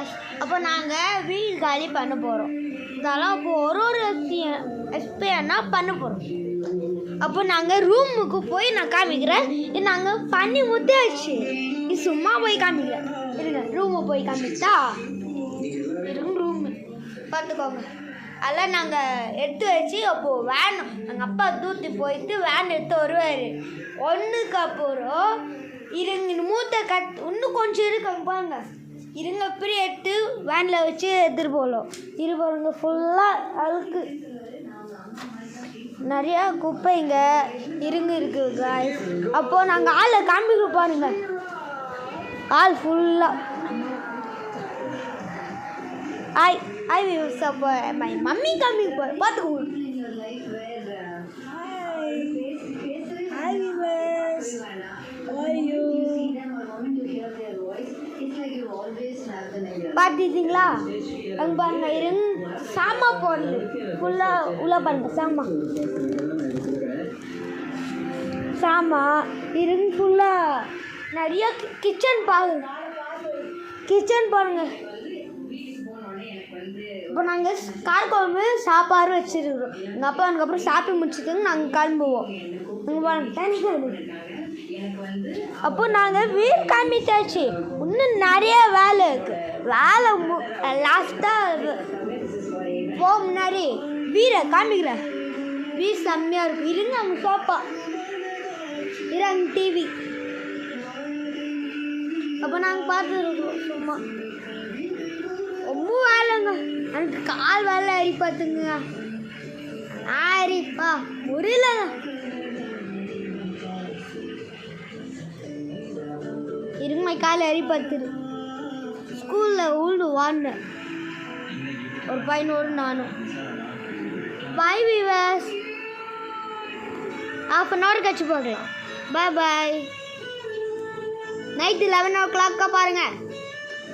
Viewers, அப்போ நாங்கள் வீடு காலி பண்ண போகிறோம். இதெல்லாம் இப்போ ஒரு எக்ஸ்பிளைனா பண்ண போகிறோம். அப்போ நாங்கள் ரூமுக்கு போய் நான் காமிக்கிறேன். நாங்கள் பண்ணி முத்தாச்சு. இது சும்மா போய் காமிக்கிறேன். இருங்க, ரூமு போய் காமிச்சா இருங்க. ரூமு பார்த்துக்கோங்க. அதெல்லாம் நாங்கள் எடுத்து வச்சு அப்போது வேன் எங்கள் அப்பா தூத்தி போயிட்டு வேன் எடுத்து வருவார். ஒன்றுக்கு அப்புறம் இருங்க மூத்த இன்னும் கொஞ்சம் இருக்காங்க பாருங்க. இருங்க இப்படி எடுத்து வேனில் வச்சு எடுத்துகிட்டு போகலாம். பாருங்க ஃபுல்லாக அழுக்கு, நிறையா குப்பைங்க இருக்குது காய்ஸ். அப்போது நாங்கள் ஆளை காமிக்க பாருங்க. ஆள் ஃபுல்லாக அப்போ மை மம்மி காமிக்க போகிறேன். பார்த்துக்கோங்க. பார்த்துட்டீங்களா? அங்கே பாருங்க. இருங்க சாமா போடுது ஃபுல்லாக உள்ள பாருங்க. சாமா இருங்க ஃபுல்லாக நிறைய கிச்சன் பாருங்க. இப்போ நாங்கள் கார் குழம்பு சாப்பாடு வச்சுருக்கிறோம். எங்கள் அப்பா அதுக்கப்புறம் சாப்பிட்டு முடிச்சுட்டுங்க நாங்கள் கிளம்புவோம். அப்போ நாங்கள் வீடு காமிச்சாச்சு. இன்னும் நிறைய வேலை இருக்குது. வேலை லாஸ்ட்டாக போக முன்னாடி வீடை காமிக்கிறேன். வீடு செம்மையாக இருக்கும். இருங்க அவங்க சோப்பா இருங்க டிவி. அப்போ நாங்கள் பார்த்துருக்கோம். சும்மா ரொம்ப வேலைங்க. எனக்கு கால் வேலை அரி பார்த்துங்க. ஆரிப்பா முடியலங்க. இருங்க காலை அரி பார்த்துரு. ஸ்கூலில் உழுது வாடினேன் ஒரு பையனோடு நானும். பை வீவர்ஸ், ½ an hour கழிச்சு பார்க்கலாம். பாய். நைட்டு 11 o'clock பாருங்கள்.